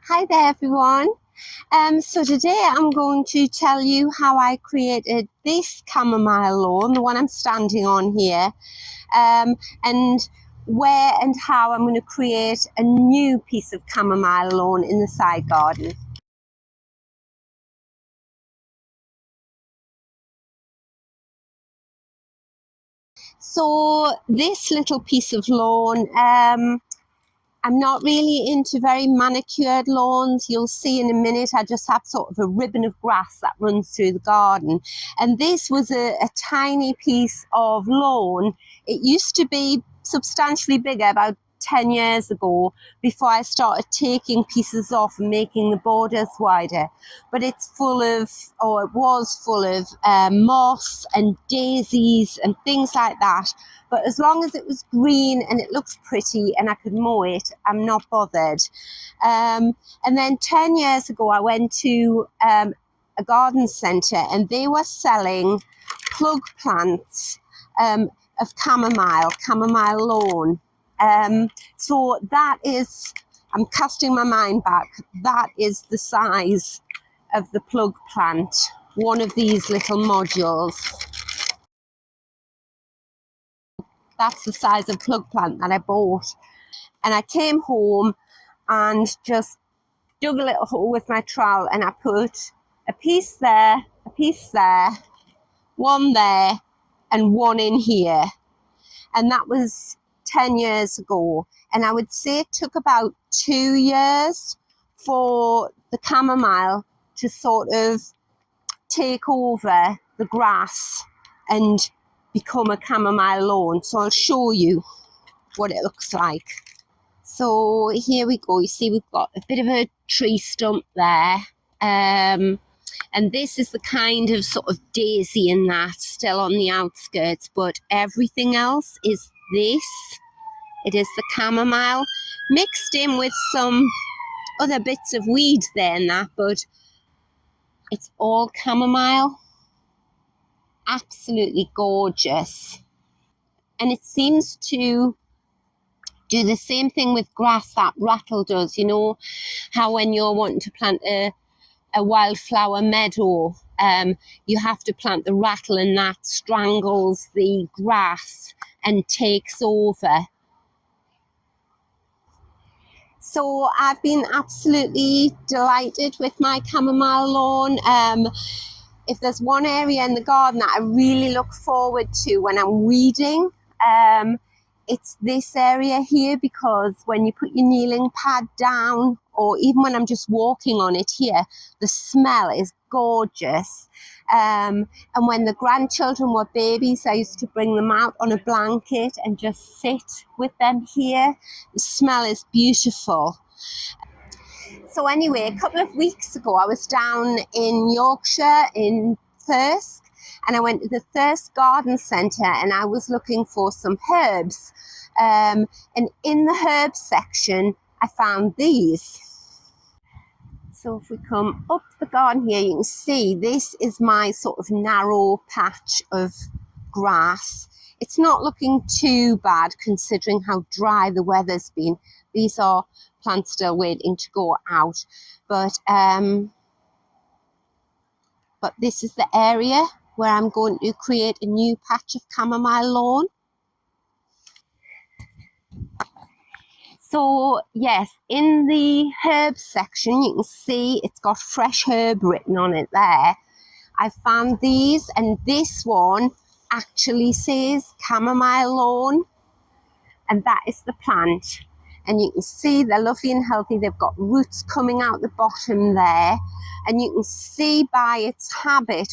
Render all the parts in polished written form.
Hi there everyone. So today I'm going to tell you how I created this chamomile lawn, the one I'm standing on here, and where and how I'm going to create a new piece of chamomile lawn in the side garden. So this little piece of lawn, I'm not really into very manicured lawns. You'll see in a minute I just have sort of a ribbon of grass that runs through the garden. And this was a tiny piece of lawn. It used to be substantially bigger about 10 years ago, before I started taking pieces off and making the borders wider. But it's full of, or it was full of moss and daisies and things like that. But as long as it was green and it looked pretty and I could mow it, I'm not bothered. And then 10 years ago, I went to a garden centre and they were selling plug plants of chamomile lawn. So that is, I'm casting my mind back, that is the size of the plug plant, one of these little modules. That's the size of plug plant that I bought. And I came home and just dug a little hole with my trowel and I put a piece there, one there, and one in here. And that was 10 years ago. And I would say it took about 2 years for the chamomile to sort of take over the grass and become a chamomile lawn. So I'll show you what it looks like. So here we go. You see we've got a bit of a tree stump there. And this is the kind of sort of daisy in that, still on the outskirts, but everything else is this. It is the chamomile mixed in with some other bits of weed there and that, but it's all chamomile. Absolutely gorgeous. And it seems to do the same thing with grass that rattle does. You know how when you're wanting to plant a wildflower meadow, you have to plant the rattle and that strangles the grass and takes over. So I've been absolutely delighted with my chamomile lawn. If there's one area in the garden that I really look forward to when I'm weeding, it's this area here, because when you put your kneeling pad down, or even when I'm just walking on it here, the smell is gorgeous. And when the grandchildren were babies, I used to bring them out on a blanket and just sit with them here. The smell is beautiful. So anyway, a couple of weeks ago, I was down in Yorkshire in Thirsk, and I went to the Thirsk Garden Centre and I was looking for some herbs. And in the herb section, I found these. So if we come up the garden here, you can see this is my sort of narrow patch of grass. It's not looking too bad considering how dry the weather's been. These are plants still waiting to go out. But this is the area where I'm going to create a new patch of chamomile lawn. So yes, in the herbs section, you can see it's got fresh herb written on it there. I found these, and this one actually says chamomile lawn, and that is the plant. And you can see they're lovely and healthy. They've got roots coming out the bottom there. And you can see by its habit,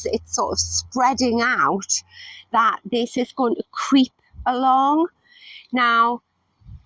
it's sort of spreading out, that this is going to creep along. Now,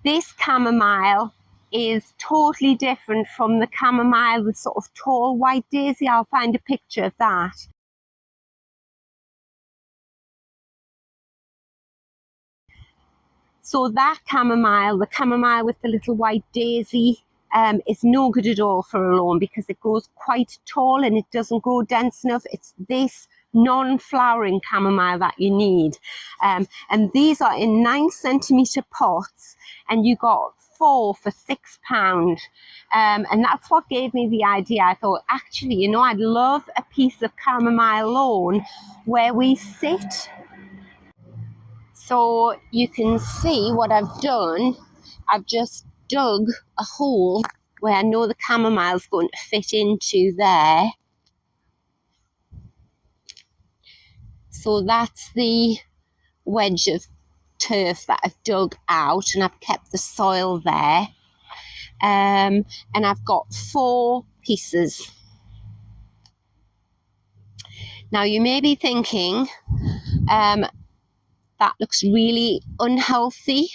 this chamomile is totally different from the chamomile, the sort of tall white daisy. I'll find a picture of that. So that chamomile, the chamomile with the little white daisy, is no good at all for a lawn because it grows quite tall and it doesn't grow dense enough. It's this non-flowering chamomile that you need. And these are in 9 centimetre pots, and you got 4 for £6. And that's what gave me the idea. I thought, actually, you know, I'd love a piece of chamomile lawn where we sit. So you can see what I've done. I've just dug a hole where I know the chamomile's going to fit into there. So that's the wedge of turf that I've dug out, and I've kept the soil there. And I've got 4 pieces. Now you may be thinking, that looks really unhealthy.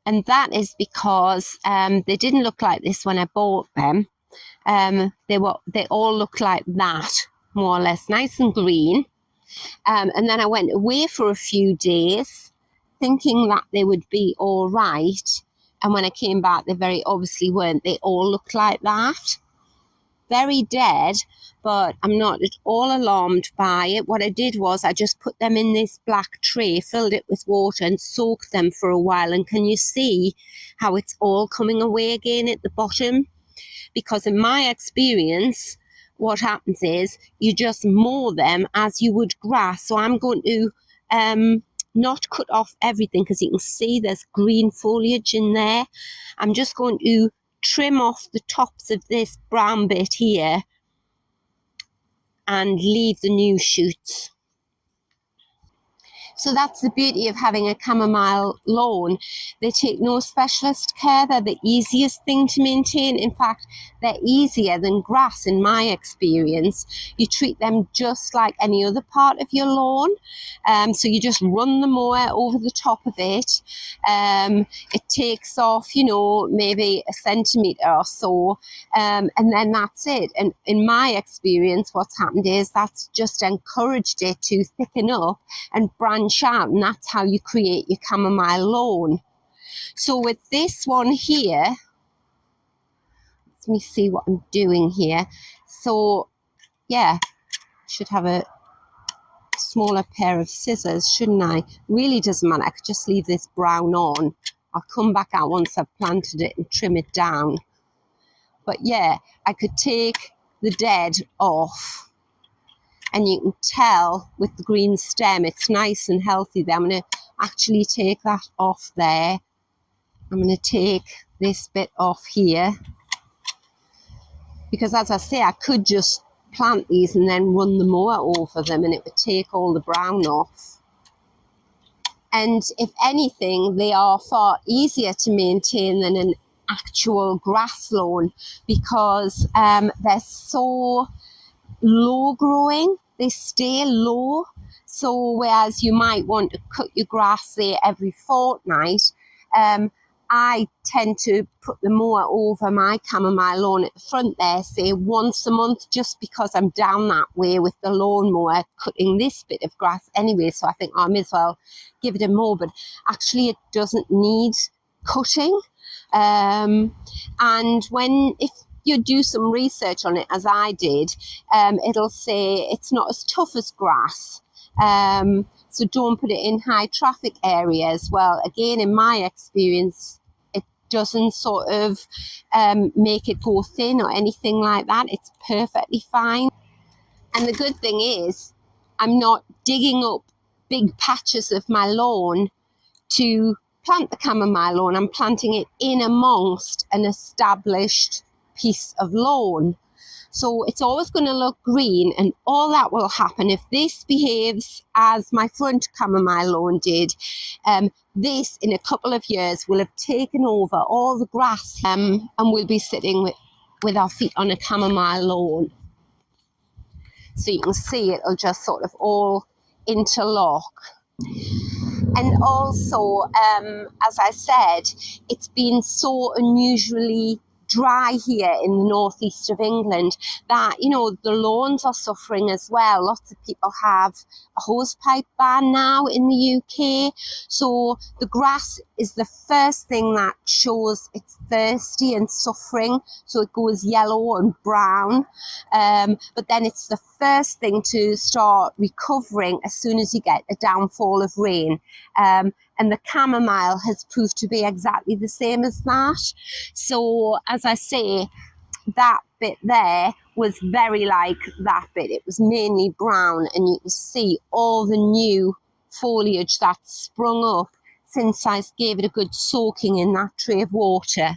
And that is because they didn't look like this when I bought them. They all look like that, more or less, nice and green. And then I went away for a few days thinking that they would be all right. And when I came back, they very obviously weren't. They all looked like that. Very dead, but I'm not at all alarmed by it. What I did was I just put them in this black tray, filled it with water and soaked them for a while. And can you see how it's all coming away again at the bottom? Because in my experience, what happens is you just mow them as you would grass. So I'm going to not cut off everything, because you can see there's green foliage in there. I'm just going to trim off the tops of this brown bit here and leave the new shoots. So that's the beauty of having a chamomile lawn. They take no specialist care. They're the easiest thing to maintain. In fact, they're easier than grass in my experience. You treat them just like any other part of your lawn. So you just run the mower over the top of it. It takes off, you know, maybe a centimetre or so. And then that's it. And in my experience, what's happened is that's just encouraged it to thicken up and branch out, and that's how you create your chamomile lawn. So with this one here, let me see what I'm doing here. So yeah, should have a smaller pair of scissors, shouldn't I? Really doesn't matter. I could just leave this brown on. I'll come back out once I've planted it and trim it down. But yeah, I could take the dead off. And you can tell with the green stem, it's nice and healthy there. I'm going to actually take that off there. I'm going to take this bit off here. Because as I say, I could just plant these and then run the mower over them and it would take all the brown off. And if anything, they are far easier to maintain than an actual grass lawn, because they're so low growing, they stay low. So whereas you might want to cut your grass, say, every fortnight, I tend to put the mower over my chamomile lawn at the front there, say once a month, just because I'm down that way with the lawnmower cutting this bit of grass anyway. So I think I may as well give it a mow, but actually it doesn't need cutting. And if you do some research on it, as I did, it'll say it's not as tough as grass. So don't put it in high traffic areas. Well, again, in my experience, it doesn't sort of make it go thin or anything like that. It's perfectly fine. And the good thing is, I'm not digging up big patches of my lawn to plant the chamomile lawn. I'm planting it in amongst an established piece of lawn. So it's always going to look green, and all that will happen if this behaves as my front chamomile lawn did. This, in a couple of years, will have taken over all the grass, and we'll be sitting with our feet on a chamomile lawn. So you can see it'll just sort of all interlock. And also, as I said, it's been so unusually dry here in the northeast of England that, you know, the lawns are suffering as well. Lots of people have a hosepipe ban now in the UK. So the grass is the first thing that shows it's thirsty and suffering. So it goes yellow and brown. But then it's the first thing to start recovering as soon as you get a downfall of rain. And and the chamomile has proved to be exactly the same as that. So as I say, that bit there was very like that bit. It was mainly brown, and you can see all the new foliage that's sprung up since I gave it a good soaking in that tray of water.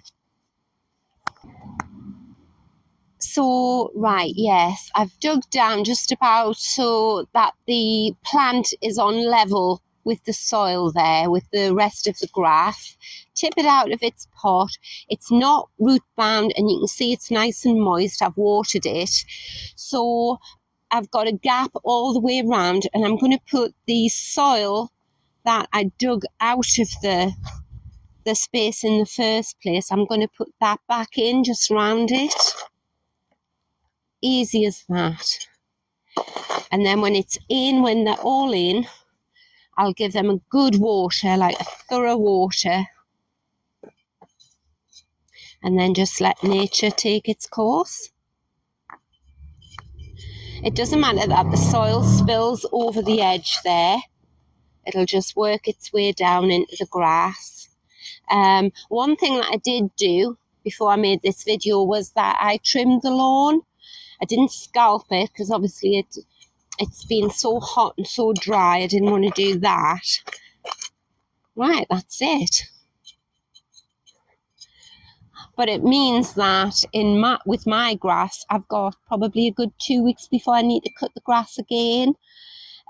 So, right, yes, I've dug down just about so that the plant is on level with the soil there, with the rest of the grass. Tip it out of its pot. It's not root bound, and you can see it's nice and moist. I've watered it. So I've got a gap all the way around, and I'm going to put the soil that I dug out of the space in the first place, I'm going to put that back in just round it. Easy as that. And then when it's in, when they're all in, I'll give them a good water, like a thorough water, and then just let nature take its course. It doesn't matter that the soil spills over the edge there. It'll just work its way down into the grass. One thing that I did do before I made this video was that I trimmed the lawn. I didn't scalp it because obviously it's been so hot and so dry. I didn't want to do that. Right, that's it. But it means that with my grass, I've got probably a good 2 weeks before I need to cut the grass again.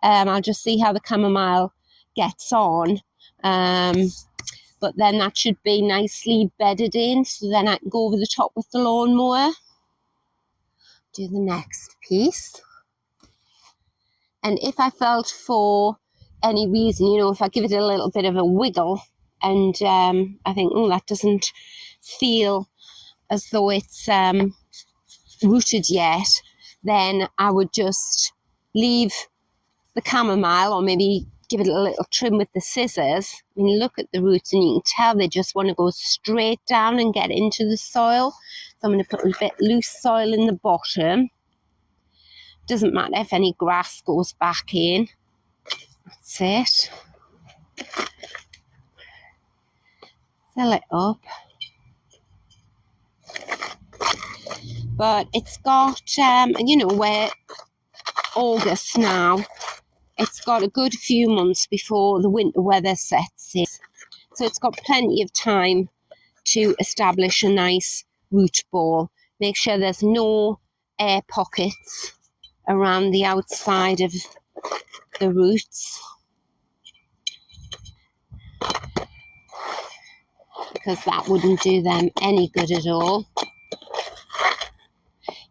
I'll just see how the chamomile gets on. But then that should be nicely bedded in, so then I can go over the top with the lawnmower. Do the next piece. And if I felt for any reason, you know, if I give it a little bit of a wiggle and I think, oh, that doesn't feel as though it's rooted yet, then I would just leave the chamomile, or maybe give it a little trim with the scissors. I mean, look at the roots and you can tell they just want to go straight down and get into the soil. So I'm going to put a bit loose soil in the bottom. Doesn't matter if any grass goes back in. That's it. Fill it up. But it's got, you know, we're August now. It's got a good few months before the winter weather sets in. So it's got plenty of time to establish a nice root ball. Make sure there's no air pockets around the outside of the roots, because that wouldn't do them any good at all.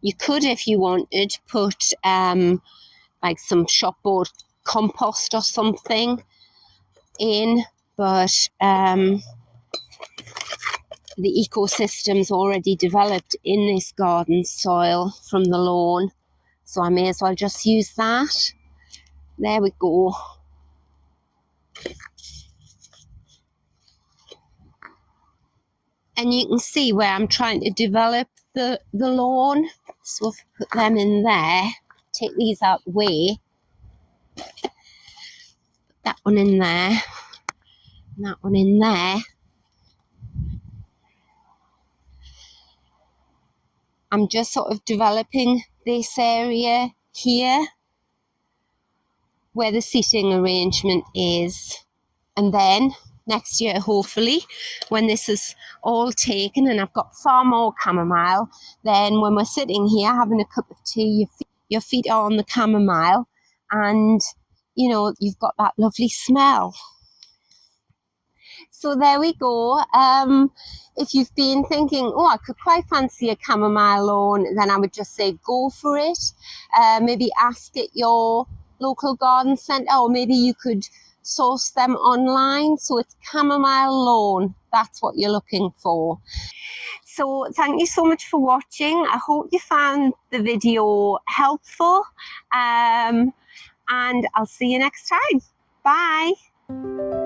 You could, if you wanted, put like some shopboard compost or something in, but the ecosystem's already developed in this garden soil from the lawn, so I may as well just use that. There we go. And you can see where I'm trying to develop the lawn. So if I put them in there, take these out the way. Put that one in there, and that one in there. I'm just sort of developing this area here where the seating arrangement is. And then next year, hopefully, when this is all taken and I've got far more chamomile, then when we're sitting here having a cup of tea, your feet are on the chamomile and, you know, you've got that lovely smell. So there we go. If you've been thinking, oh, I could quite fancy a chamomile lawn, then I would just say go for it. Maybe ask at your local garden centre, or maybe you could source them online. So it's chamomile lawn. That's what you're looking for. So thank you so much for watching. I hope you found the video helpful. And I'll see you next time. Bye.